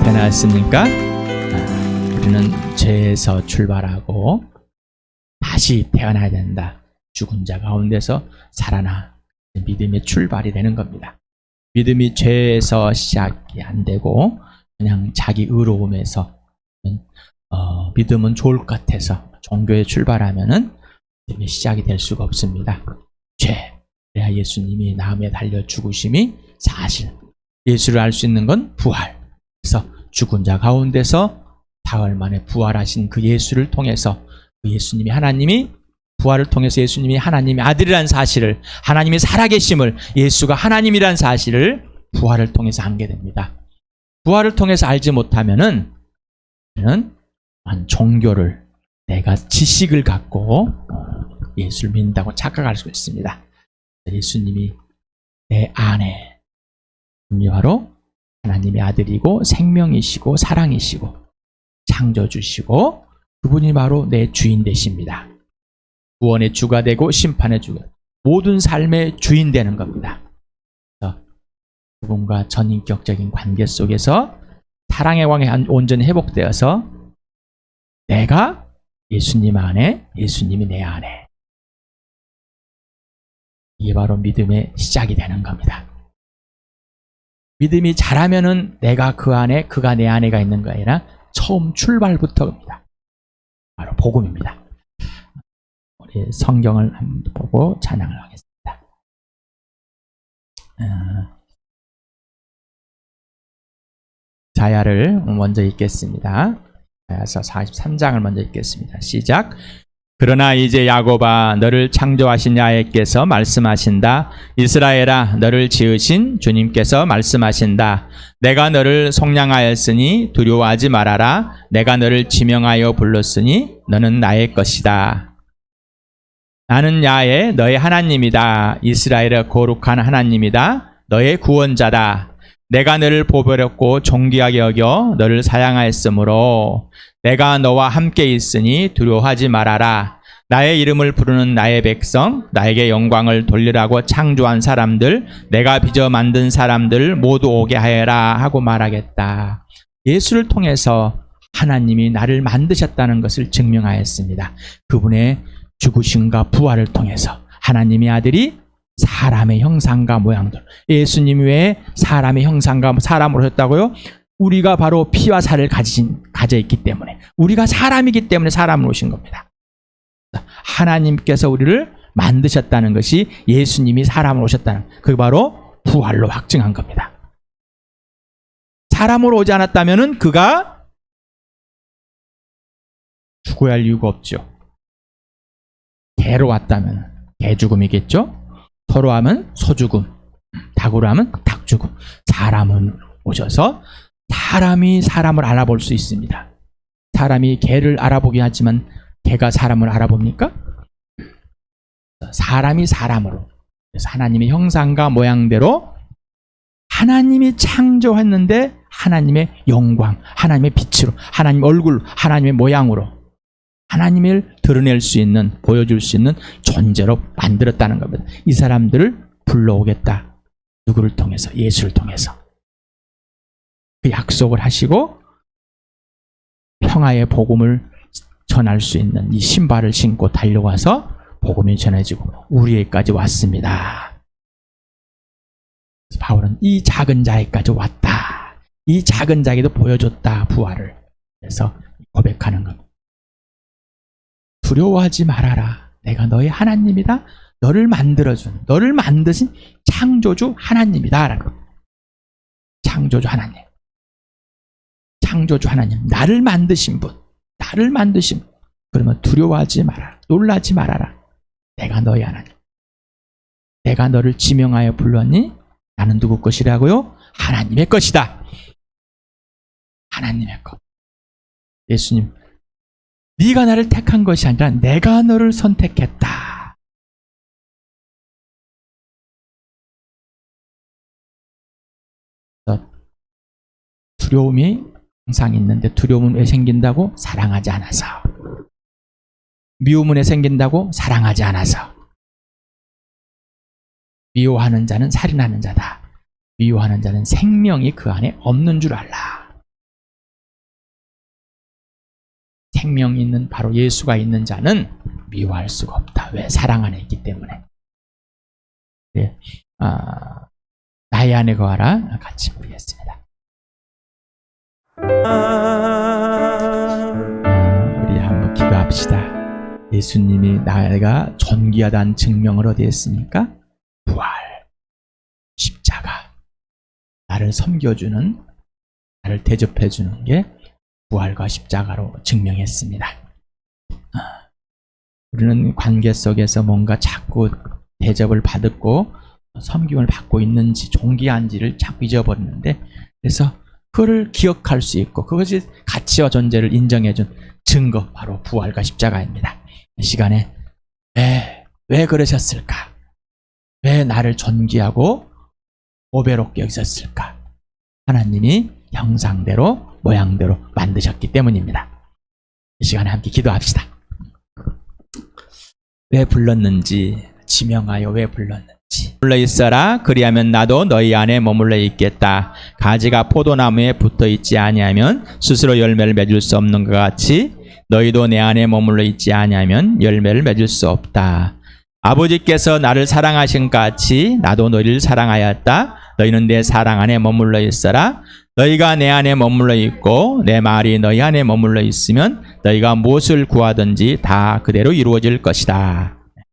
태어났으니까 우리는 죄에서 출발하고 다시 태어나야 된다. 죽은 자 가운데서 살아나 믿음의 출발이 되는 겁니다. 믿음이 죄에서 시작이 안 되고 그냥 자기 의로움에서 믿음은 좋을 것 같아서 종교에 출발하면은 믿음이 시작이 될 수가 없습니다. 죄. 그래야 예수님이 나음에 달려 죽으심이 사실. 예수를 알 수 있는 건 부활. 그래서 죽은 자 가운데서 사흘 만에 부활하신 그 예수를 통해서 그 예수님이 하나님이 부활을 통해서 예수님이 하나님의 아들이라는 사실을, 하나님이 살아계심을, 예수가 하나님이라는 사실을 부활을 통해서 알게 됩니다. 부활을 통해서 알지 못하면은 종교를, 내가 지식을 갖고 예수를 믿는다고 착각할 수 있습니다. 예수님이 내 안에 바로 하나님의 아들이고 생명이시고 사랑이시고 창조주시고 그분이 바로 내 주인 되십니다. 구원의 주가 되고 심판의 주가, 모든 삶의 주인 되는 겁니다. 그래서 그분과 전인격적인 관계 속에서 사랑의 광이 온전히 회복되어서 내가 예수님 안에, 예수님이 내 안에, 이게 바로 믿음의 시작이 되는 겁니다. 믿음이 자라면은 내가 그 안에, 그가 내 안에가 있는 거 아니라 처음 출발부터입니다. 바로 복음입니다. 우리 성경을 한번 보고 찬양을 하겠습니다. 이사야를 먼저 읽겠습니다. 이사야서 43장을 먼저 읽겠습니다. 시작. 그러나 이제 야곱아, 너를 창조하신 야훼께서 말씀하신다. 이스라엘아, 너를 지으신 주님께서 말씀하신다. 내가 너를 속량하였으니 두려워하지 말아라. 내가 너를 지명하여 불렀으니 너는 나의 것이다. 나는 야훼, 너의 하나님이다. 이스라엘의 거룩한 하나님이다. 너의 구원자다. 내가 너를 보배롭고 존귀하게 여겨 너를 사랑하였으므로 내가 너와 함께 있으니 두려워하지 말아라. 나의 이름을 부르는 나의 백성, 나에게 영광을 돌리라고 창조한 사람들, 내가 빚어 만든 사람들 모두 오게 하여라 하고 말하겠다. 예수를 통해서 하나님이 나를 만드셨다는 것을 증명하였습니다. 그분의 죽으심과 부활을 통해서 하나님의 아들이 사람의 형상과 모양들, 예수님 외에 사람의 형상과 사람으로 오셨다고요? 우리가 바로 피와 살을 가져 있기 때문에, 우리가 사람이기 때문에 사람으로 오신 겁니다. 하나님께서 우리를 만드셨다는 것이 예수님이 사람으로 오셨다는, 그게 바로 부활로 확증한 겁니다. 사람으로 오지 않았다면 그가 죽어야 할 이유가 없죠. 개로 왔다면 개 죽음이겠죠. 소로 하면 소죽음, 닭으로 하면 닭 죽음. 사람은 오셔서 사람이 사람을 알아볼 수 있습니다. 사람이 개를 알아보긴 하지만 개가 사람을 알아봅니까? 사람이 사람으로, 그래서 하나님의 형상과 모양대로 하나님이 창조했는데 하나님의 영광, 하나님의 빛으로, 하나님 얼굴, 하나님의 모양으로 하나님을 드러낼 수 있는, 보여줄 수 있는 존재로 만들었다는 겁니다. 이 사람들을 불러오겠다. 누구를 통해서? 예수를 통해서. 그 약속을 하시고 평화의 복음을 전할 수 있는 이 신발을 신고 달려와서 복음이 전해지고 우리에게까지 왔습니다. 바울은 이 작은 자에까지 왔다. 이 작은 자에게도 보여줬다, 부활을. 그래서 고백하는 겁니다. 두려워하지 말아라. 내가 너의 하나님이다. 너를 만들어준, 너를 만드신 창조주 하나님이다. 창조주 하나님. 창조주 하나님. 나를 만드신 분. 나를 만드신 분. 그러면 두려워하지 말아라. 놀라지 말아라. 내가 너의 하나님. 내가 너를 지명하여 불렀니? 나는 누구 것이라고요? 하나님의 것이다. 하나님의 것. 예수님, 네가 나를 택한 것이 아니라 내가 너를 선택했다. 두려움이 항상 있는데, 두려움은 왜 생긴다고? 사랑하지 않아서. 미움은 왜 생긴다고? 사랑하지 않아서. 미워하는 자는 살인하는 자다. 미워하는 자는 생명이 그 안에 없는 줄 알라. 생명이 있는 바로 예수가 있는 자는 미워할 수가 없다. 왜? 사랑 안에 있기 때문에. 네. 나의 안에 거하라. 같이 부르겠습니다. 우리 한번 기도합시다. 예수님이 내가 존귀하다는 증명을 어디에 했습니까? 부활, 십자가. 나를 섬겨주는, 나를 대접해주는 게 부활과 십자가로 증명했습니다. 우리는 관계 속에서 뭔가 자꾸 대접을 받고 섬김을 받고 있는지 존귀한지를 자꾸 잊어버리는데, 그래서 그걸 기억할 수 있고 그것이 가치와 존재를 인정해준 증거, 바로 부활과 십자가입니다. 이 시간에 왜 그러셨을까? 왜 나를 존귀하고 보배롭게 여기셨을까? 하나님이 형상대로 모양대로 만드셨기 때문입니다. 이 시간에 함께 기도합시다. 왜 불렀는지, 지명하여 왜 불렀는지. 머물러 있어라. 그리하면 나도 너희 안에 머물러 있겠다. 가지가 포도나무에 붙어 있지 아니하면 스스로 열매를 맺을 수 없는 것 같이 너희도 내 안에 머물러 있지 아니하면 열매를 맺을 수 없다. 아버지께서 나를 사랑하신 것 같이 나도 너희를 사랑하였다. 너희는 내 사랑 안에 머물러 있어라. 너희가 내 안에 머물러 있고 내 말이 너희 안에 머물러 있으면 너희가 무엇을 구하든지 다 그대로 이루어질 것이다. 그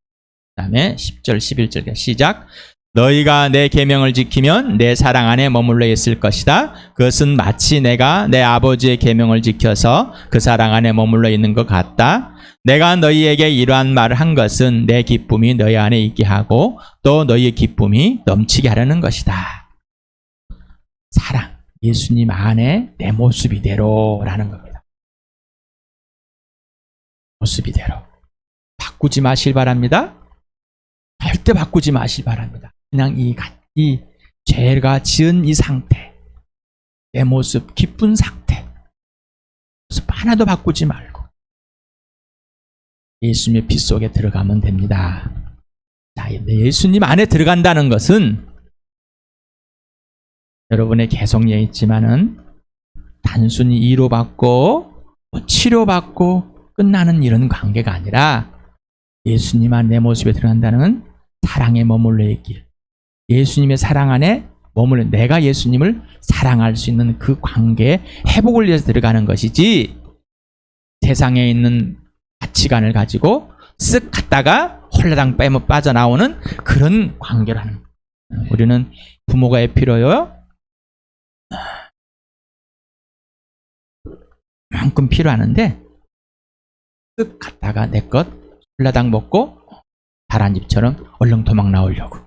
다음에 10절 11절 시작. 너희가 내 계명을 지키면 내 사랑 안에 머물러 있을 것이다. 그것은 마치 내가 내 아버지의 계명을 지켜서 그 사랑 안에 머물러 있는 것 같다. 내가 너희에게 이러한 말을 한 것은 내 기쁨이 너희 안에 있게 하고 또 너희의 기쁨이 넘치게 하려는 것이다. 사랑, 예수님 안에 내 모습이대로라는 겁니다. 모습이대로. 바꾸지 마실 바랍니다. 절대 바꾸지 마실 바랍니다. 그냥 이 죄가 지은 이 상태, 내 모습, 기쁜 상태, 모습 하나도 바꾸지 말고 예수님의 피 속에 들어가면 됩니다. 자, 예수님 안에 들어간다는 것은 여러분의 개성에 있지만은 단순히 위로받고 치료받고 끝나는 이런 관계가 아니라 예수님 안 내 모습에 들어간다는 사랑에 머물러 있길, 예수님의 사랑 안에 머물러 내가 예수님을 사랑할 수 있는 그 관계에 회복을 위해서 들어가는 것이지, 세상에 있는 가치관을 가지고 쓱 갔다가 홀라당 빼면 빠져나오는 그런 관계라는 거예요. 우리는 부모가 왜 필요해요? 만큼 필요하는데 쓱 갔다가 내 것 홀라당 먹고 다란 집처럼 얼른 도망 나오려고.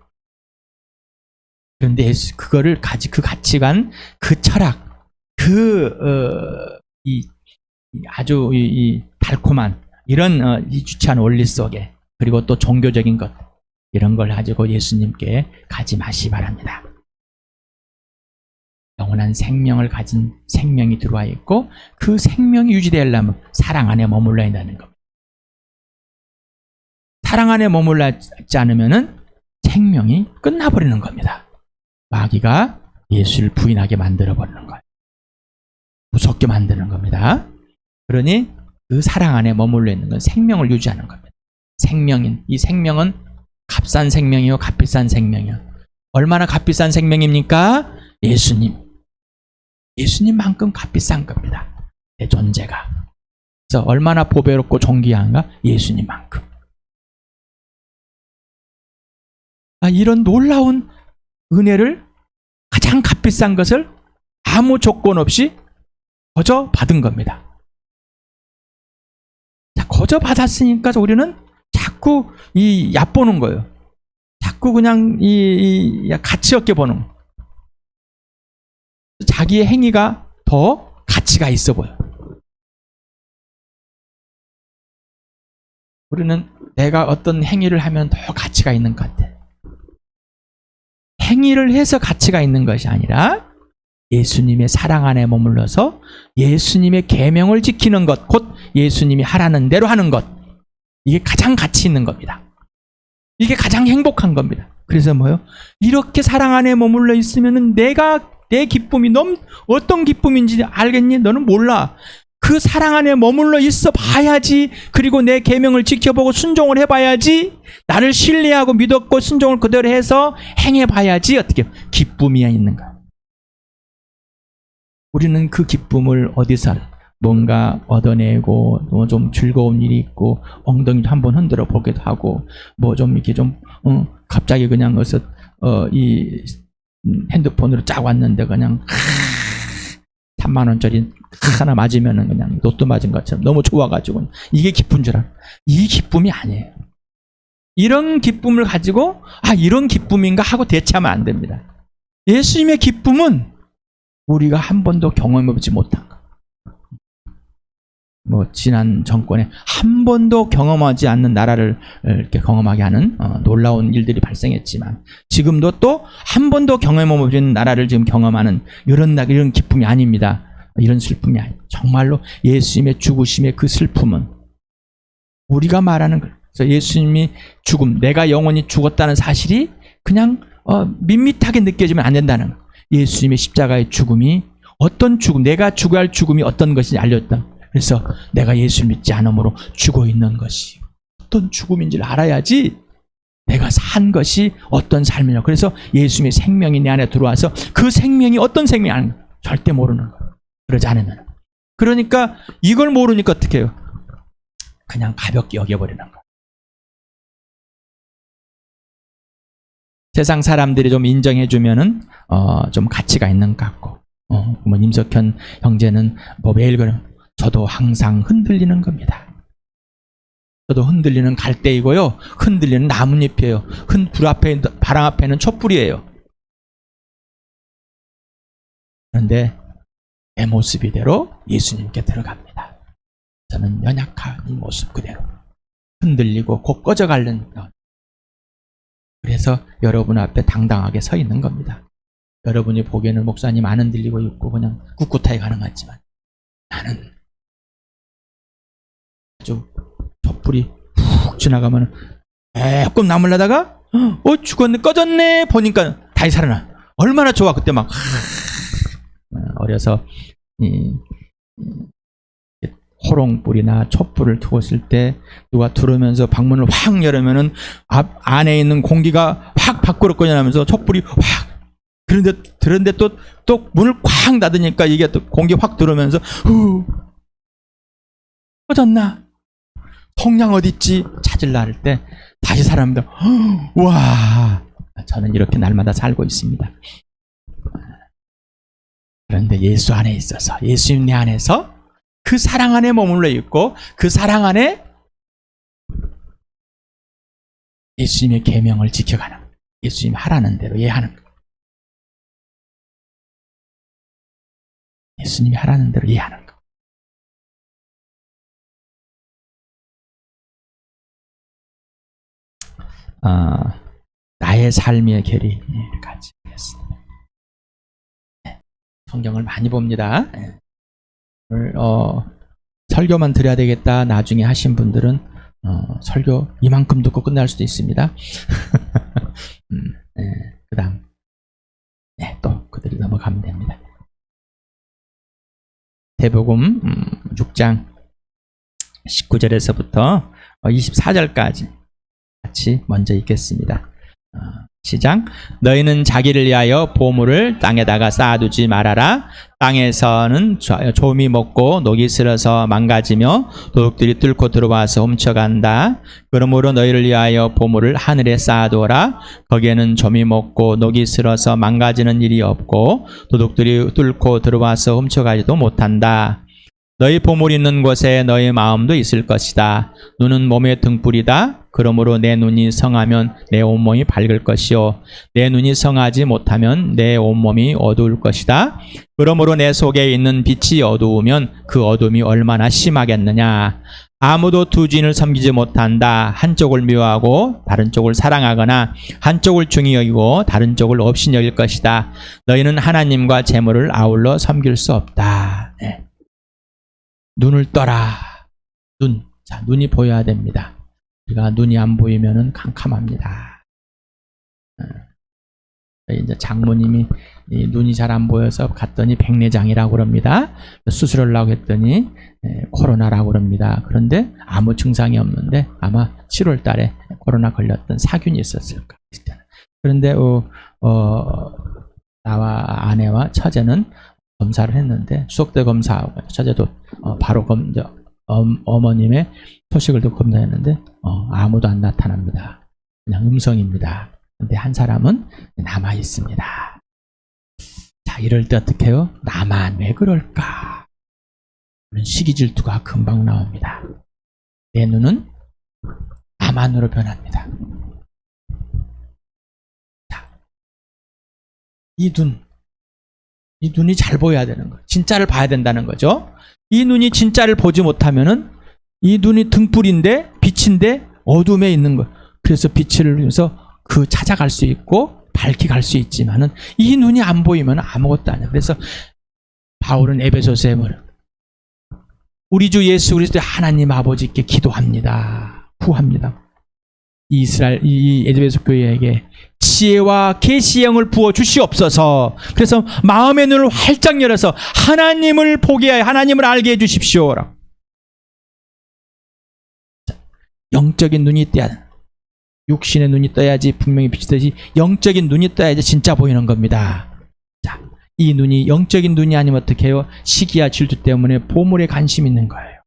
그런데 그거를 그 가치관, 그 철학, 아주 달콤한 이런 유치한 원리 속에, 그리고 또 종교적인 것, 이런 걸 가지고 예수님께 가지 마시 바랍니다. 영원한 생명을 가진 생명이 들어와 있고 그 생명이 유지되려면 사랑 안에 머물러야 한다는 겁니다. 사랑 안에 머물러 있지 않으면 생명이 끝나버리는 겁니다. 마귀가 예수를 부인하게 만들어버리는 거예요. 무섭게 만드는 겁니다. 그러니 그 사랑 안에 머물러 있는 건 생명을 유지하는 겁니다. 이 생명은 값싼 생명이요, 값비싼 생명이요. 얼마나 값비싼 생명입니까? 예수님만큼 값비싼 겁니다. 내 존재가. 그래서 얼마나 보배롭고 존귀한가? 예수님만큼. 이런 놀라운 은혜를, 가장 값비싼 것을 아무 조건 없이 거저 받은 겁니다. 자, 거저 받았으니까 우리는 자꾸 얕보는 거예요. 자꾸 그냥 가치 없게 보는 거예요. 자기의 행위가 더 가치가 있어 보여. 우리는 내가 어떤 행위를 하면 더 가치가 있는 것 같아. 행위를 해서 가치가 있는 것이 아니라 예수님의 사랑 안에 머물러서 예수님의 계명을 지키는 것, 곧 예수님이 하라는 대로 하는 것, 이게 가장 가치 있는 겁니다. 이게 가장 행복한 겁니다. 그래서 뭐요? 이렇게 사랑 안에 머물러 있으면 내 기쁨이 어떤 기쁨인지 알겠니? 너는 몰라. 그 사랑 안에 머물러 있어 봐야지. 그리고 내 계명을 지켜보고 순종을 해봐야지. 나를 신뢰하고 믿었고 순종을 그대로 해서 행해봐야지. 어떻게 기쁨이 있는가. 우리는 그 기쁨을 어디서 뭔가 얻어내고 뭐 좀 즐거운 일이 있고 엉덩이도 한번 흔들어 보기도 하고 뭐 좀 이렇게 좀 갑자기 그냥 어서 이 핸드폰으로 쫙 왔는데 그냥 3만 원짜리 하나 맞으면은 그냥 로또 맞은 것처럼 너무 좋아가지고 이게 기쁜 줄 알아. 이 기쁨이 아니에요. 이런 기쁨을 가지고 이런 기쁨인가 하고 대체하면 안 됩니다. 예수님의 기쁨은 우리가 한 번도 경험해보지 못한 것. 지난 정권에 한 번도 경험하지 않는 나라를 이렇게 경험하게 하는 놀라운 일들이 발생했지만 지금도 또 한 번도 경험해보지 않는 나라를 지금 경험하는 이런 기쁨이 아닙니다. 이런 슬픔이 아니에요. 정말로 예수님의 죽으심의 그 슬픔은 우리가 말하는 거예요. 그래서 예수님이 죽음, 내가 영원히 죽었다는 사실이 그냥 밋밋하게 느껴지면 안 된다는 거예요. 예수님의 십자가의 죽음이 어떤 죽음, 내가 죽어야 할 죽음이 어떤 것인지 알렸다. 그래서 내가 예수를 믿지 않으므로 죽어 있는 것이 어떤 죽음인지를 알아야지 내가 산 것이 어떤 삶이냐. 그래서 예수님의 생명이 내 안에 들어와서 그 생명이 어떤 생명이 아닌가 절대 모르는 거예요. 그러지 않으면. 그러니까 이걸 모르니까 어떻게 해요? 그냥 가볍게 여겨버리는 거예요. 세상 사람들이 좀 인정해주면은 좀 가치가 있는 것 같고 임석현 형제는 매일 그러면 저도 항상 흔들리는 겁니다. 저도 흔들리는 갈대이고요. 흔들리는 나뭇잎이에요. 불 앞에, 바람 앞에는 촛불이에요. 그런데 내 모습 이대로 예수님께 들어갑니다. 저는 연약한 이 모습 그대로 흔들리고 곧 꺼져가는. 그래서 여러분 앞에 당당하게 서 있는 겁니다. 여러분이 보기에는 목사님 안 흔들리고 있고 그냥 꿋꿋하게 가는 것 같지만 나는 아주 촛불이 푹 지나가면 조금 남으려다가 죽었네 꺼졌네 보니까 다시 살아나. 얼마나 좋아. 그때 막 어려서 호롱불이나 촛불을 두었을 때 누가 들어오면서 방문을 확 열으면은 안에 있는 공기가 확 밖으로 꺼져나면서 촛불이 확 그런데 또 문을 꽉 닫으니까 이게 또 공기 확 들어오면서 꺼졌나? 통량 어딨지? 찾으려 할 때 다시 사람들 와, 저는 이렇게 날마다 살고 있습니다. 그런데 예수 안에 있어서 예수님 내 안에서 그 사랑 안에 머물러 있고 그 사랑 안에 예수님의 계명을 지켜가는 예수님이 하라는 대로 예하는 것. 예수님이 하라는 대로 예하는 것. 나의 삶의 결이 같이 하겠습니다. 성경을 많이 봅니다. 오늘 설교만 드려야 되겠다 나중에 하신 분들은 설교 이만큼 듣고 끝날 수도 있습니다. 그 다음 또 그들이 넘어가면 됩니다. 대복음 6장 19절에서부터 24절까지 같이 먼저 읽겠습니다. 시작. 너희는 자기를 위하여 보물을 땅에다가 쌓아두지 말아라. 땅에서는 조미 먹고 녹이 슬어서 망가지며 도둑들이 뚫고 들어와서 훔쳐간다. 그러므로 너희를 위하여 보물을 하늘에 쌓아두어라. 거기에는 조미 먹고 녹이 슬어서 망가지는 일이 없고 도둑들이 뚫고 들어와서 훔쳐가지도 못한다. 너희 보물이 있는 곳에 너희 마음도 있을 것이다. 눈은 몸의 등불이다. 그러므로 내 눈이 성하면 내 온몸이 밝을 것이요 내 눈이 성하지 못하면 내 온몸이 어두울 것이다. 그러므로 내 속에 있는 빛이 어두우면 그 어둠이 얼마나 심하겠느냐. 아무도 두 주인을 섬기지 못한다. 한쪽을 미워하고 다른 쪽을 사랑하거나 한쪽을 중히 여기고 다른 쪽을 없이 여길 것이다. 너희는 하나님과 재물을 아울러 섬길 수 없다. 눈을 떠라. 눈이 보여야 됩니다. 우리가 눈이 안 보이면은 캄캄합니다. 이제 장모님이 이 눈이 잘 안 보여서 갔더니 백내장이라고 그럽니다. 수술하려고 했더니 코로나라고 그럽니다. 그런데 아무 증상이 없는데 아마 7월 달에 코로나 걸렸던 사균이 있었을까. 그런데 나와 아내와 처제는 검사를 했는데 수석대 검사하고 처제도 바로 어머님의 소식을 듣고 검사했는데 아무도 안 나타납니다. 그냥 음성입니다. 근데 한 사람은 남아 있습니다. 자, 이럴 때 어떻게 해요? 나만 왜 그럴까? 그런 시기 질투가 금방 나옵니다. 내 눈은 나만으로 변합니다. 자, 이 눈이 잘 보여야 되는 거예요. 진짜를 봐야 된다는 거죠. 이 눈이 진짜를 보지 못하면은 이 눈이 등불인데 빛인데 어둠에 있는 거예요. 그래서 빛을 위해서 찾아갈 수 있고 밝게 갈 수 있지만은 이 눈이 안 보이면 아무것도 아니야. 그래서 바울은 에베소서에 우리 주 예수 그리스도의 하나님 아버지께 기도합니다. 구합니다. 이 에베소 교회에게 지혜와 계시의 영을 부어 주시옵소서. 그래서 마음의 눈을 활짝 열어서 하나님을 보게 하여 하나님을 알게 해 주십시오. 영적인 눈이 떠야 돼. 육신의 눈이 떠야지 분명히 빛이 뜨지 영적인 눈이 떠야지 진짜 보이는 겁니다. 자, 이 눈이 영적인 눈이 아니면 어떻게 해요? 시기와 질투 때문에 보물에 관심 있는 거예요.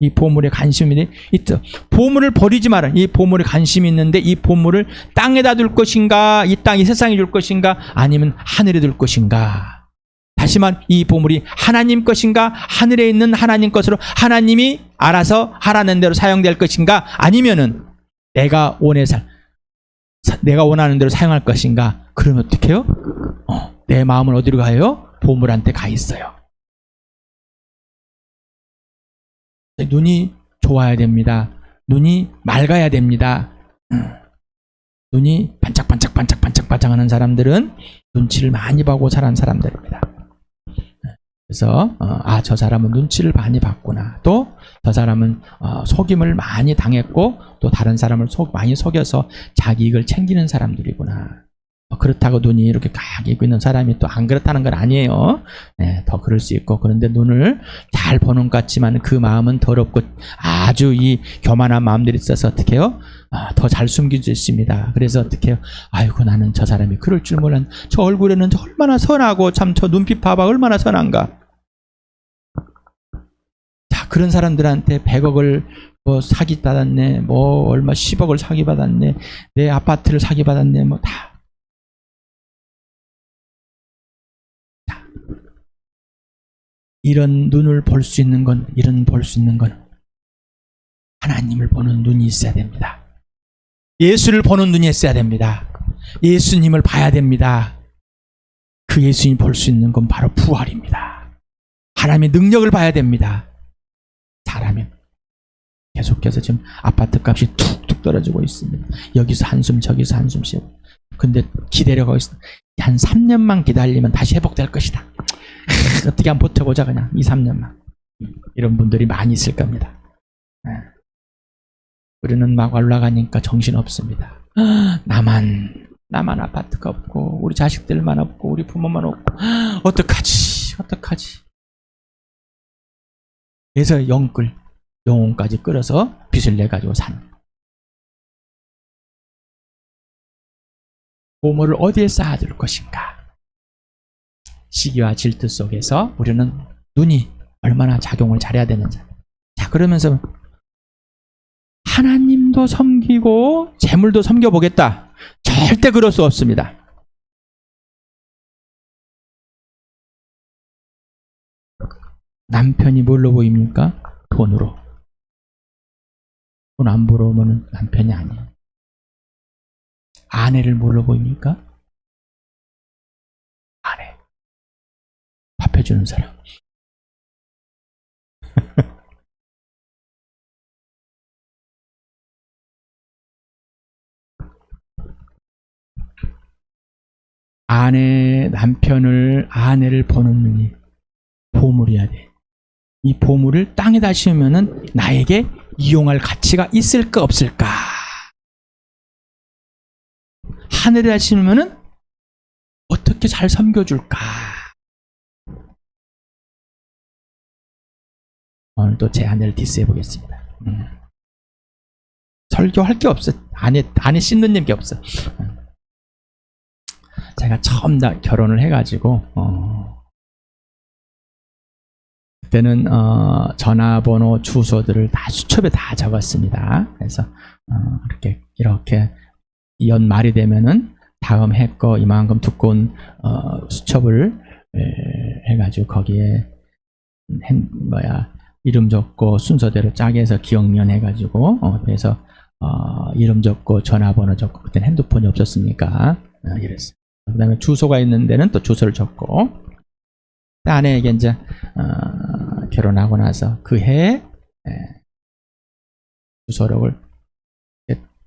이 보물에 관심이 있죠. 보물을 버리지 마라. 이 보물에 관심이 있는데 이 보물을 땅에다 둘 것인가, 이 땅이 세상에 줄 것인가, 아니면 하늘에 둘 것인가. 다시 말, 이 보물이 하나님 것인가, 하늘에 있는 하나님 것으로 하나님이 알아서 하라는 대로 사용될 것인가, 아니면은 내가 원하는 대로 사용할 것인가. 그러면 어떻게 해요? 내 마음은 어디로 가요? 보물한테 가 있어요. 눈이 좋아야 됩니다. 눈이 맑아야 됩니다. 눈이 반짝반짝하는 사람들은 눈치를 많이 보고 자란 사람들입니다. 그래서 저 사람은 눈치를 많이 봤구나. 또 저 사람은 속임을 많이 당했고 또 다른 사람을 많이 속여서 자기 이익을 챙기는 사람들이구나. 그렇다고 눈이 이렇게 가게 있고 있는 사람이 또 안 그렇다는 건 아니에요. 네, 더 그럴 수 있고. 그런데 눈을 잘 보는 것 같지만 그 마음은 더럽고 아주 이 교만한 마음들이 있어서 어떻게 해요? 더 잘 숨길 수 있습니다. 그래서 어떻게 해요? 아이고, 나는 저 사람이 그럴 줄 몰랐네. 저 얼굴에는 얼마나 선하고 참 저 눈빛 봐봐 얼마나 선한가. 자, 그런 사람들한테 100억을 사기받았네, 얼마 10억을 사기받았네, 내 아파트를 사기받았네, 다. 이런 눈을 볼 수 있는 건, 하나님을 보는 눈이 있어야 됩니다. 예수를 보는 눈이 있어야 됩니다. 예수님을 봐야 됩니다. 그 예수님 볼 수 있는 건 바로 부활입니다. 하나님의 능력을 봐야 됩니다. 잘하면 계속해서 지금 아파트 값이 툭툭 떨어지고 있습니다. 여기서 한숨 저기서 한숨 쉬고. 근데 기다려가고 있습니다. 한 3년만 기다리면 다시 회복될 것이다. 어떻게 한번 버텨보자 그냥 2, 3년만. 이런 분들이 많이 있을 겁니다. 우리는 막 올라가니까 정신없습니다. 나만 아파트가 없고 우리 자식들만 없고 우리 부모만 없고 어떡하지. 그래서 영혼까지 끌어서 빚을 내가지고 사는. 보물을 어디에 쌓아둘 것인가. 시기와 질투 속에서 우리는 눈이 얼마나 작용을 잘해야 되는지. 자, 그러면서 하나님도 섬기고 재물도 섬겨보겠다. 절대 그럴 수 없습니다. 남편이 뭘로 보입니까? 돈으로. 돈 안 벌어오면 남편이 아니에요. 아내를 뭘로 보입니까? 아내. 밥 해주는 사람. 아내를 보는 눈이 보물이어야 돼. 이 보물을 땅에다 심으면은 나에게 이용할 가치가 있을까 없을까? 하늘에다 심으면은 어떻게 잘 섬겨줄까? 오늘 또 제 아내를 디스해 보겠습니다. 설교할 게 없어. 아내 씻는 게 없어. 제가 처음 다 결혼을 해가지고 그때는 전화번호, 주소들을 다 수첩에 다 적었습니다. 그래서 이렇게 연말이 되면은 다음 해 거 이만큼 두꺼운 수첩을 해가지고 거기에 이름 적고 순서대로 짜게 해서 기억면 해가지고 그래서 이름 적고 전화번호 적고 그때는 핸드폰이 없었으니까 이랬어요. 그 다음에 주소가 있는 데는 또 주소를 적고 아내에게 이제 결혼하고 나서 그 해에 주소록을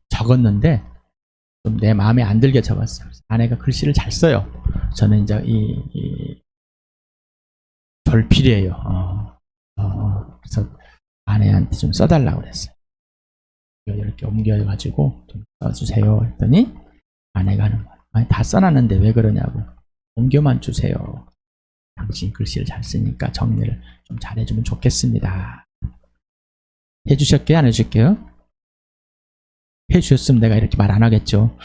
적었는데 좀 내 마음에 안 들게 적었어요. 아내가 글씨를 잘 써요. 저는 이제 이 절필이에요. 그래서 아내한테 좀 써달라고 그랬어요. 이렇게 옮겨가지고 좀 써주세요 했더니 아내가 하는 말, 아니 다 써놨는데 왜 그러냐고. 옮겨만 주세요. 당신 글씨를 잘 쓰니까 정리를 좀 잘해주면 좋겠습니다. 해주셨게요? 안 해주실게요? 해주셨으면 내가 이렇게 말 안 하겠죠.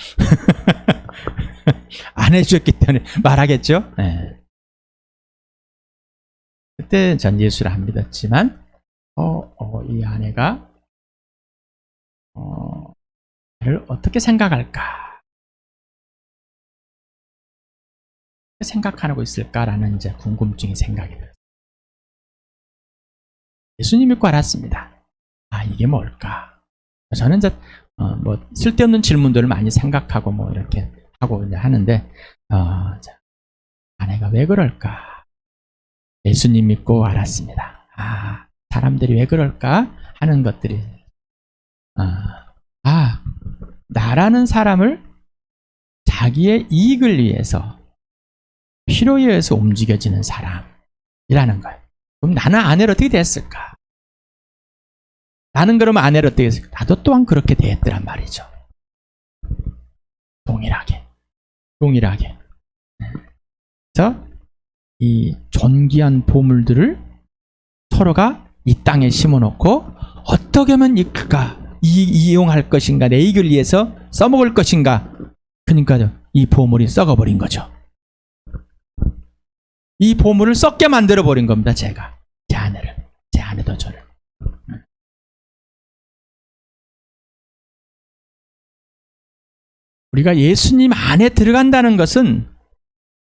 안 해주셨기 때문에 말하겠죠. 네. 그때 전 예수를 안 믿었지만 이 아내가 나를 어떻게 생각할까? 어떻게 생각하고 있을까라는 이제 궁금증이 생각이 들었어요. 예수님 믿고 알았습니다. 아, 이게 뭘까? 저는 이제 쓸데없는 질문들을 많이 생각하고 이렇게 하고 이제 하는데 아내가 왜 그럴까? 예수님 믿고 알았습니다. 아, 사람들이 왜 그럴까 하는 것들이 나라는 사람을 자기의 이익을 위해서 필요에 의해서 움직여지는 사람이라는 거예요. 그럼 나는 아내를 어떻게 됐을까? 나는 그러면 아내를 어떻게 됐을까? 나도 또한 그렇게 됐더란 말이죠. 동일하게. 그래서 이 존귀한 보물들을 서로가 이 땅에 심어놓고 어떻게 하면 이용할 것인가, 내 이익을 위해서 써먹을 것인가. 그러니까 이 보물이 썩어버린 거죠. 이 보물을 썩게 만들어버린 겁니다. 제가. 제 아내도 저를. 우리가 예수님 안에 들어간다는 것은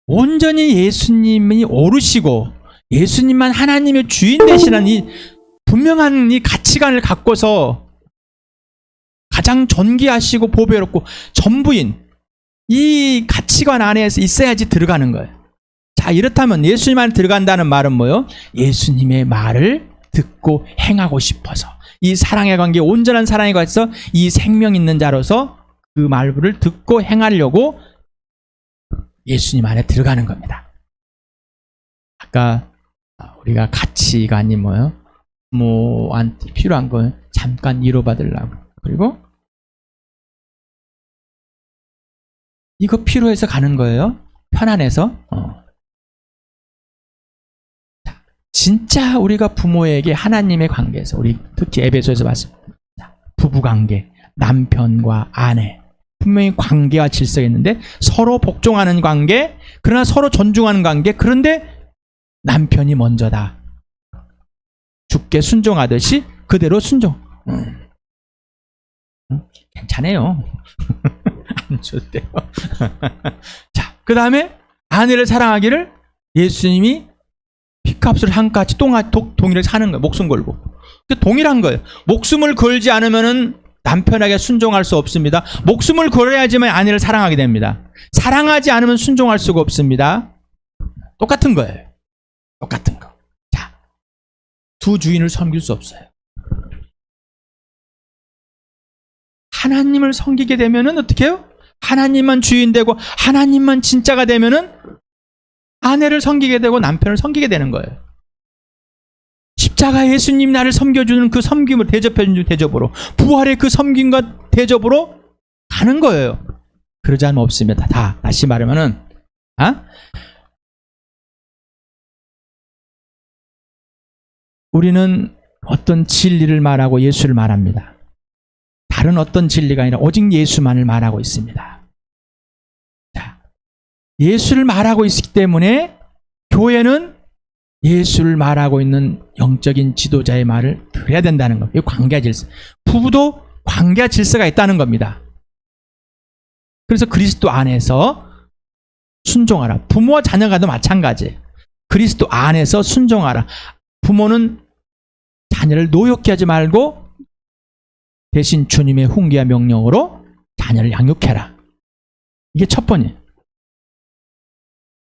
온전히 예수님이 오르시고 예수님만 하나님의 주인 되시는 이 분명한 이 가치관을 갖고서 가장 존귀하시고 보배롭고 전부인 이 가치관 안에서 있어야지 들어가는 거예요. 자, 이렇다면 예수님 안에 들어간다는 말은 뭐예요? 예수님의 말을 듣고 행하고 싶어서 이 사랑의 관계, 온전한 사랑의 관계에서 이 생명 있는 자로서 그 말을 듣고 행하려고 예수님 안에 들어가는 겁니다. 아까 우리가 가치관이 뭐예요? 부모한테 필요한 건 잠깐 위로받으려고. 그리고 이거 필요해서 가는 거예요. 편안해서. 진짜 우리가 부모에게 하나님의 관계에서 우리 특히 에베소에서 봤습니다. 부부관계, 남편과 아내 분명히 관계와 질서가 있는데 서로 복종하는 관계, 그러나 서로 존중하는 관계. 그런데 남편이 먼저다. 주께 순종하듯이 그대로 순종. 괜찮아요. 안 좋대요. 자, 그 다음에 아내를 사랑하기를 예수님이 피값을 한 가지 동일하게 사는 거예요. 목숨 걸고. 동일한 거예요. 목숨을 걸지 않으면은 남편에게 순종할 수 없습니다. 목숨을 걸어야지만 아내를 사랑하게 됩니다. 사랑하지 않으면 순종할 수가 없습니다. 똑같은 거예요. 똑같은 거. 자, 두 주인을 섬길 수 없어요. 하나님을 섬기게 되면은 어떻게 해요? 하나님만 주인 되고 하나님만 진짜가 되면은 아내를 섬기게 되고 남편을 섬기게 되는 거예요. 십자가 예수님 나를 섬겨주는 그 섬김을 대접해주는 대접으로, 부활의 그 섬김과 대접으로 가는 거예요. 그러지 않으면 없습니다. 다시 말하면은 우리는 어떤 진리를 말하고 예수를 말합니다. 다른 어떤 진리가 아니라 오직 예수만을 말하고 있습니다. 자, 예수를 말하고 있기 때문에 교회는 예수를 말하고 있는 영적인 지도자의 말을 들어야 된다는 겁니다. 이 관계와 질서. 부부도 관계와 질서가 있다는 겁니다. 그래서 그리스도 안에서 순종하라. 부모와 자녀가도 마찬가지예요. 그리스도 안에서 순종하라. 부모는 자녀를 노엽게 하지 말고 대신 주님의 훈계와 명령으로 자녀를 양육해라. 이게 첫 번이에요.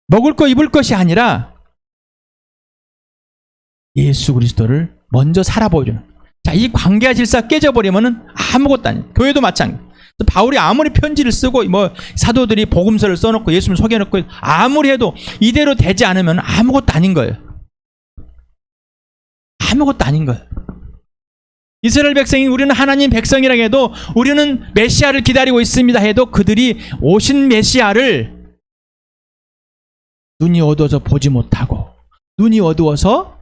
먹을 거 입을 것이 아니라 예수 그리스도를 먼저 살아보여주는. 자, 이 관계와 질서가 깨져버리면 아무것도 아니에요. 교회도 마찬가지. 바울이 아무리 편지를 쓰고 사도들이 복음서를 써놓고 예수님을 소개해놓고 아무리 해도 이대로 되지 않으면 아무것도 아닌 거예요. 아무것도 아닌 거예요. 이스라엘 백성이 우리는 하나님 백성이라 해도 우리는 메시아를 기다리고 있습니다 해도 그들이 오신 메시아를 눈이 어두워서 보지 못하고 눈이 어두워서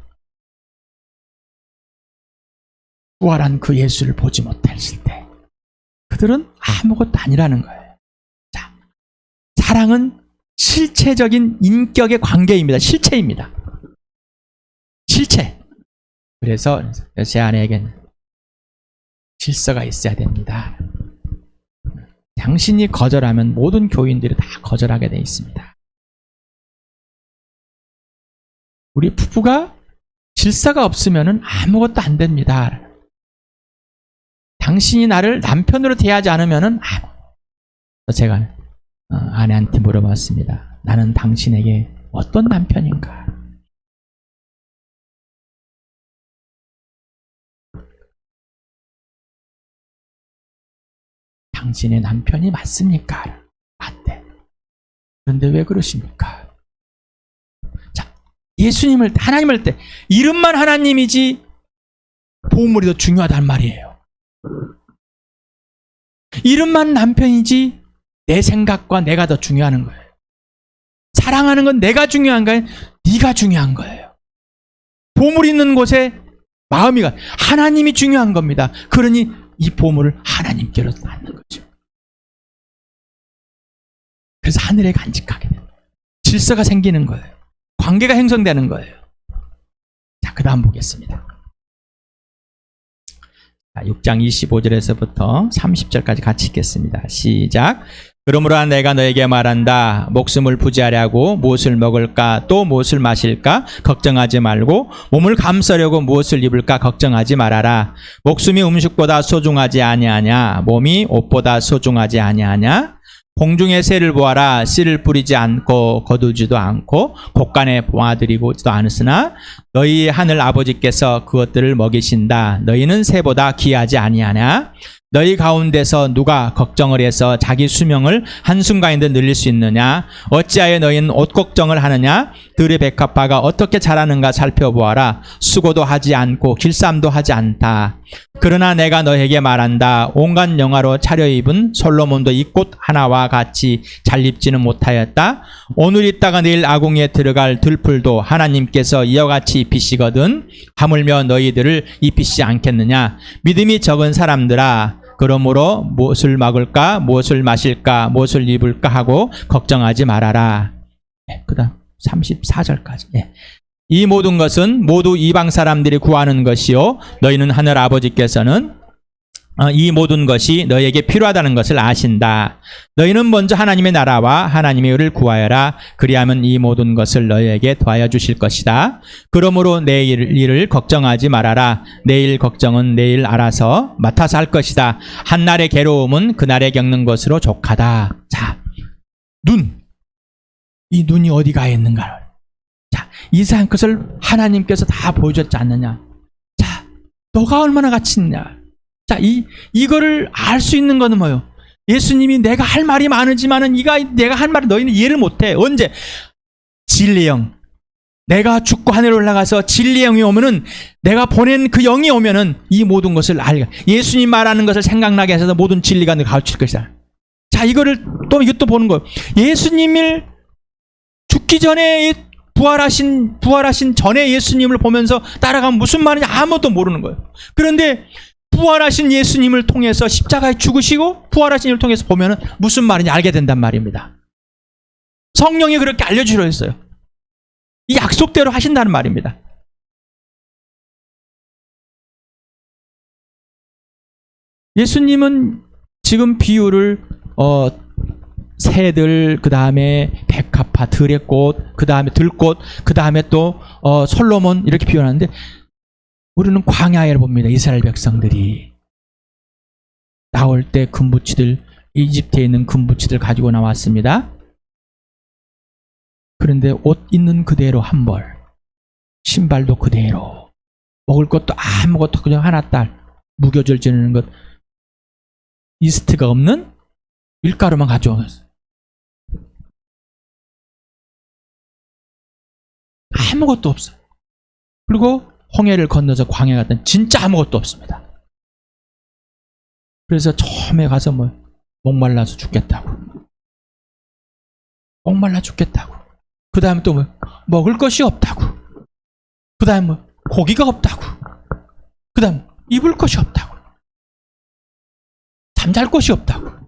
부활한 그 예수를 보지 못했을 때 그들은 아무것도 아니라는 거예요. 자, 사랑은 실체적인 인격의 관계입니다. 실체입니다. 실체. 그래서 제 아내에게는 질서가 있어야 됩니다. 당신이 거절하면 모든 교인들이 다 거절하게 돼 있습니다. 우리 부부가 질서가 없으면 아무것도 안 됩니다. 당신이 나를 남편으로 대하지 않으면 제가 아내한테 물어봤습니다. 나는 당신에게 어떤 남편인가? 당신의 남편이 맞습니까? 맞대. 그런데 왜 그러십니까? 자, 예수님을, 하나님을 때 이름만 하나님이지 보물이 더 중요하단 말이에요. 이름만 남편이지 내 생각과 내가 더 중요한 거예요. 사랑하는 건 내가 중요한 거예요. 네가 중요한 거예요. 보물 있는 곳에 마음이 가. 하나님이 중요한 겁니다. 그러니 이 보물을 하나님께로 받는 거죠. 그래서 하늘에 간직하게 돼요. 질서가 생기는 거예요. 관계가 형성되는 거예요. 자, 그 다음 보겠습니다. 6장 25절에서부터 30절까지 같이 읽겠습니다. 시작. 그러므로 내가 너에게 말한다. 목숨을 부지하려고 무엇을 먹을까 또 무엇을 마실까 걱정하지 말고 몸을 감싸려고 무엇을 입을까 걱정하지 말아라. 목숨이 음식보다 소중하지 아니하냐 몸이 옷보다 소중하지 아니하냐. 공중의 새를 보아라. 씨를 뿌리지 않고 거두지도 않고 곡간에 모아들이고도 않으시나 너희 하늘 아버지께서 그것들을 먹이신다. 너희는 새보다 귀하지 아니하냐. 너희 가운데서 누가 걱정을 해서 자기 수명을 한순간에도 늘릴 수 있느냐. 어찌하여 너희는 옷 걱정을 하느냐. 들의 백합화가 어떻게 자라는가 살펴보아라. 수고도 하지 않고 길쌈도 하지 않다. 그러나 내가 너에게 말한다. 온갖 영화로 차려입은 솔로몬도 이 꽃 하나와 같이 잘 입지는 못하였다. 오늘 있다가 내일 아궁이에 들어갈 들풀도 하나님께서 이와 같이 입히시거든. 하물며 너희들을 입히시지 않겠느냐. 믿음이 적은 사람들아, 그러므로 무엇을 먹을까 무엇을 마실까 무엇을 입을까 하고 걱정하지 말아라. 그 다음 34절까지. 이 모든 것은 모두 이방 사람들이 구하는 것이요 너희는 하늘 아버지께서는 이 모든 것이 너희에게 필요하다는 것을 아신다. 너희는 먼저 하나님의 나라와 하나님의 의를 구하여라. 그리하면 이 모든 것을 너희에게 더하여 주실 것이다. 그러므로 내일 일을 걱정하지 말아라. 내일 걱정은 내일 알아서 맡아서 할 것이다. 한날의 괴로움은 그날에 겪는 것으로 족하다. 자, 이 눈이 어디 가 있는가? 자, 이상한 것을 하나님께서 다 보여줬지 않느냐? 자, 너가 얼마나 가치 있냐? 자, 이거를 알 수 있는 거는 뭐예요? 예수님이 내가 할 말이 많으지만은 내가 할 말을 너희는 이해를 못해. 언제? 진리의 영. 내가 죽고 하늘에 올라가서 진리의 영이 오면은 내가 보낸 그 영이 오면은 이 모든 것을 알게. 예수님 말하는 것을 생각나게 해서 모든 진리가 내가 가르칠 것이다. 자, 이것도 보는 거예요. 예수님을 죽기 전에 부활하신 전에 예수님을 보면서 따라가면 무슨 말인지 아무것도 모르는 거예요. 그런데 부활하신 예수님을 통해서 십자가에 죽으시고 부활하신 예수님을 통해서 보면은 무슨 말인지 알게 된단 말입니다. 성령이 그렇게 알려주려 했어요. 이 약속대로 하신다는 말입니다. 예수님은 지금 비유를 새들, 그 다음에 백합화, 들의 꽃, 그 다음에 들꽃, 그 다음에 또 솔로몬 이렇게 비유하는데 우리는 광야에 봅니다. 이스라엘 백성들이 나올 때 금부치들, 이집트에 있는 금부치들 가지고 나왔습니다. 그런데 옷 있는 그대로 한 벌, 신발도 그대로, 먹을 것도 아무것도 그냥 하나 딸, 무교절 지내는 것, 이스트가 없는 밀가루만 가져왔어요. 아무것도 없어요. 그리고 홍해를 건너서 광야 갔더니 진짜 아무것도 없습니다. 그래서 처음에 가서 목말라서 죽겠다고. 목말라 죽겠다고. 그 다음에 또 먹을 것이 없다고. 그 다음에 고기가 없다고. 그 다음 입을 것이 없다고. 잠잘 곳이 없다고.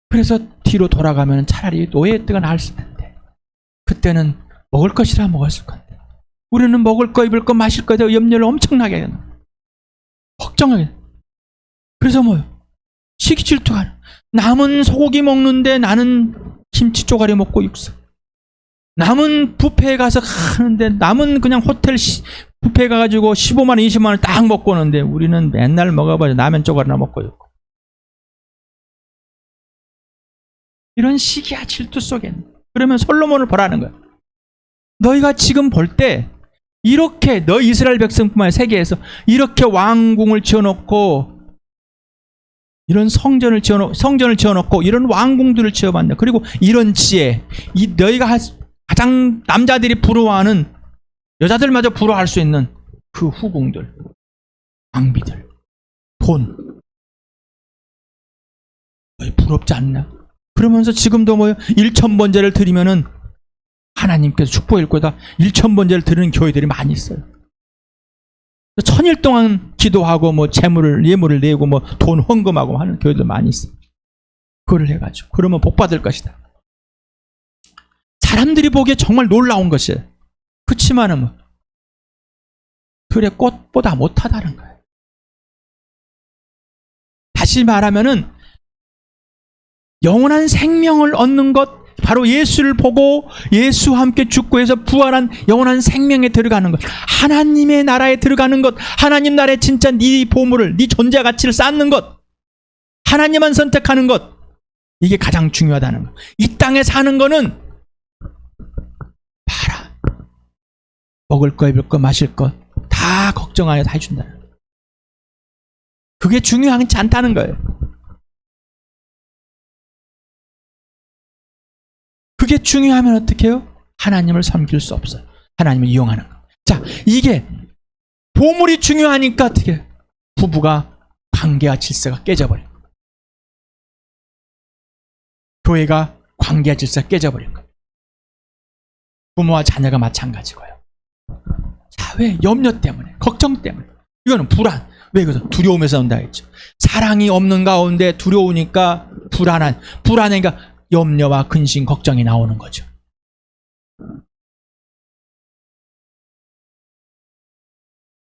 그래서 뒤로 돌아가면 차라리 노예의 때가 나았을 텐데 그때는 먹을 것이라 먹었을 건데 우리는 먹을 거 입을 거 마실 거에 대해 염려를 엄청나게 해요. 걱정하게. 그래서 시기 질투가. 남은 소고기 먹는데 나는 김치 쪼가리 먹고 육수. 남은 뷔페에 가서 하는데 남은 그냥 호텔 뷔페에 가가지고 15만 원 20만 원을 딱 먹고 오는데 우리는 맨날 먹어봐야 라면 쪼가리나 먹고 있고. 이런 시기와 질투 속에. 그러면 솔로몬을 보라는 거야. 너희가 지금 볼 때 이렇게 너 이스라엘 백성뿐만 아니라 세계에서 이렇게 왕궁을 지어놓고 이런 성전을 지어놓고 이런 왕궁들을 지어봤네. 그리고 이런 지혜, 너희가 가장 남자들이 부러워하는 여자들마저 부러워할 수 있는 그 후궁들, 왕비들, 돈. 부럽지 않나? 그러면서 지금도 1,000번제를 드리면은 하나님께서 축복일 거다. 1,000번제를 드리는 교회들이 많이 있어요. 1000일 동안 기도하고 예물을 내고 돈 헌금하고 하는 교회들 많이 있어요. 그걸 해가지고 그러면 복 받을 것이다. 사람들이 보기에 정말 놀라운 것이에요. 그렇지만은 들의 꽃보다 못하다는 거예요. 다시 말하면은 영원한 생명을 얻는 것, 바로 예수를 보고 예수와 함께 죽고 해서 부활한 영원한 생명에 들어가는 것, 하나님의 나라에 들어가는 것, 하나님 나라에 진짜 네 보물을, 네 존재 가치를 쌓는 것, 하나님만 선택하는 것, 이게 가장 중요하다는 것. 이 땅에 사는 거는 봐라, 먹을 거, 입을 거, 마실 거 다 걱정하여 다 해준다는 것. 그게 중요하지 않다는 거예요. 그게 중요하면 어떻게 해요? 하나님을 섬길 수 없어요. 하나님을 이용하는 거. 자, 이게 보물이 중요하니까 어떻게 해요? 부부가 관계와 질서가 깨져버린 거예요. 교회가 관계와 질서가 깨져버린 거예요. 부모와 자녀가 마찬가지고요. 자, 왜? 염려 때문에, 걱정 때문에. 이거는 불안. 왜? 그래서 두려움에서 온다 했죠. 사랑이 없는 가운데 두려우니까 불안하니까 염려와 근심, 걱정이 나오는 거죠.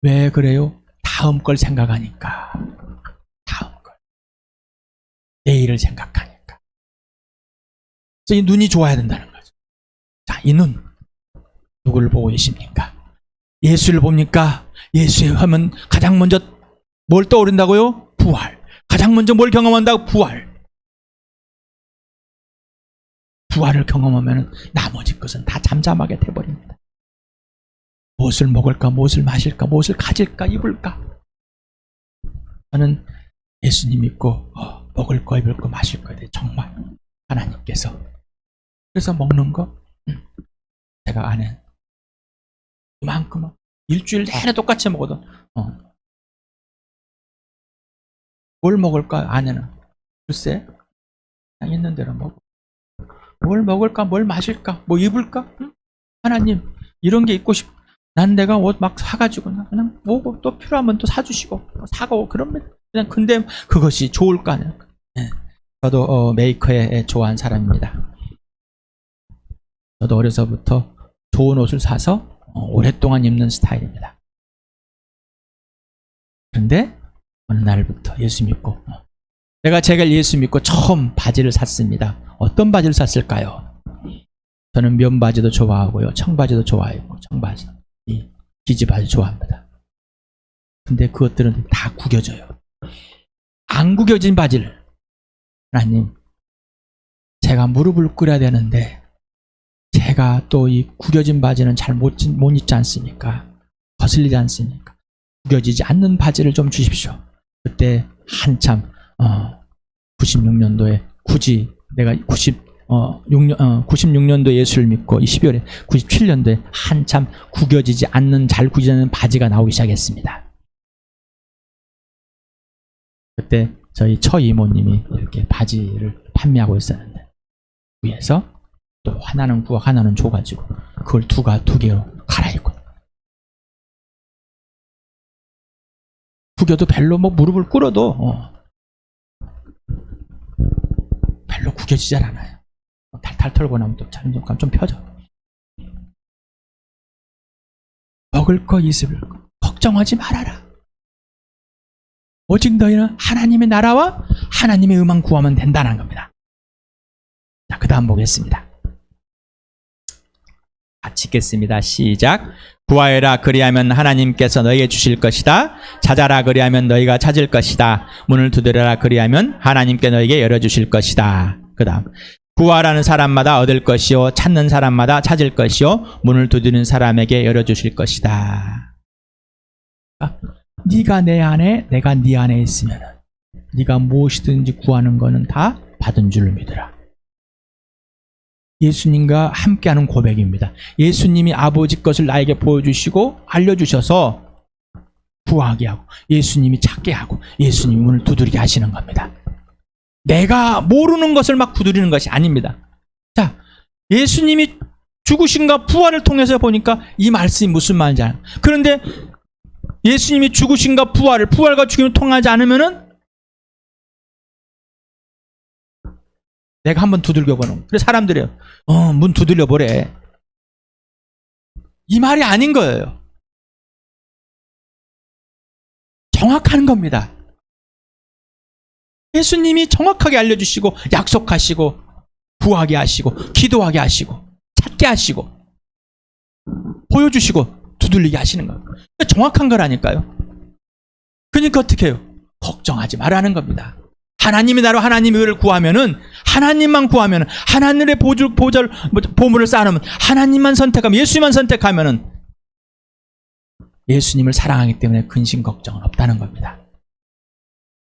왜 그래요? 다음 걸 생각하니까. 다음 걸. 내일을 생각하니까. 그래서 이 눈이 좋아야 된다는 거죠. 자, 이 눈. 누구를 보고 계십니까? 예수를 봅니까? 예수에 하면 가장 먼저 뭘 떠오른다고요? 부활. 가장 먼저 뭘 경험한다고? 부활. 부활을 경험하면 나머지 것은 다 잠잠하게 돼버립니다. 무엇을 먹을까, 무엇을 마실까, 무엇을 가질까, 입을까. 저는 예수님 믿고 먹을 거, 입을 거, 마실 거에 대해 정말 하나님께서. 그래서 먹는 거 제가 아는 이만큼은 일주일 내내 똑같이 먹어도 뭘 먹을까? 아내는 글쎄 그냥 있는 대로 먹어. 뭘 먹을까? 뭘 마실까? 뭐 입을까? 응? 하나님 이런 게 입고 싶. 난 내가 옷 막 사가지고 그냥 뭐고 또 필요하면 또 사주시고 사고 그러면 그냥 근데 그것이 좋을까? 네. 저도 메이커에 좋아하는 사람입니다. 저도 어려서부터 좋은 옷을 사서 오랫동안 입는 스타일입니다. 그런데 어느 날부터 예수 믿고 제가 예수 믿고 처음 바지를 샀습니다. 어떤 바지를 샀을까요? 저는 면바지도 좋아하고요. 청바지도 좋아하고 청바지, 이 기지바지 좋아합니다. 근데 그것들은 다 구겨져요. 안 구겨진 바지를 하나님 제가 무릎을 꿇어야 되는데 제가 또 이 구겨진 바지는 잘 못 입지 않습니까? 거슬리지 않습니까? 구겨지지 않는 바지를 좀 주십시오. 그때 한참 96년도에 굳이 내가 96년도에 예수를 믿고 이 12월에 97년도에 한참 구겨지지 않는 잘 구겨지지 않는 바지가 나오기 시작했습니다. 그때 저희 처 이모님이 이렇게 바지를 판매하고 있었는데 위에서 또 하나는 구워 하나는 줘가지고 그걸 두 개로 갈아입고 구겨도 별로 뭐 무릎을 꿇어도 별로 구겨지지 않아요. 탈탈 털고 나면 또 잠깐 좀 펴져. 먹을 거 있을 거 걱정하지 말아라. 오직 너희는 하나님의 나라와 하나님의 의만 구하면 된다는 겁니다. 자, 그 다음 보겠습니다. 같이 읽겠습니다. 시작. 구하여라 그리하면 하나님께서 너희에게 주실 것이다. 찾아라 그리하면 너희가 찾을 것이다. 문을 두드려라 그리하면 하나님께 너희에게 열어주실 것이다. 그 다음 구하라는 사람마다 얻을 것이요 찾는 사람마다 찾을 것이요 문을 두드리는 사람에게 열어주실 것이다. 네가 내 안에 내가 네 안에 있으면 네가 무엇이든지 구하는 거는 다 받은 줄 믿으라. 예수님과 함께하는 고백입니다. 예수님이 아버지 것을 나에게 보여주시고 알려주셔서 구하게 하고 예수님이 찾게 하고 예수님이 문을 두드리게 하시는 겁니다. 내가 모르는 것을 막 두드리는 것이 아닙니다. 자, 예수님이 죽으신과 부활을 통해서 보니까 이 말씀이 무슨 말인지 알아요. 그런데 예수님이 죽으신과 부활과 죽음을 통하지 않으면은 내가 한번 두들겨 보는. 그래서 사람들이 문 두들려 보래. 이 말이 아닌 거예요. 정확한 겁니다. 예수님이 정확하게 알려주시고 약속하시고 구하게 하시고 기도하게 하시고 찾게 하시고 보여주시고 두들리게 하시는 거예요. 정확한 거라니까요. 그러니까 어떻게 해요? 걱정하지 말라는 겁니다. 하나님의 나라 하나님의 의를 구하면은 하나님만 구하면은 하나님의 보물을 쌓아놓으면 하나님만 선택하면 예수님만 선택하면은 예수님을 사랑하기 때문에 근심 걱정은 없다는 겁니다.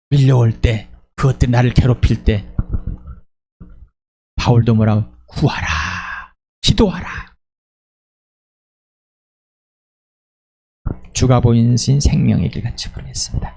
밀려올 때 그것들이 나를 괴롭힐 때 바울도 뭐라고 구하라 기도하라. 주가 보이신 생명의 길 같이 부르겠습니다.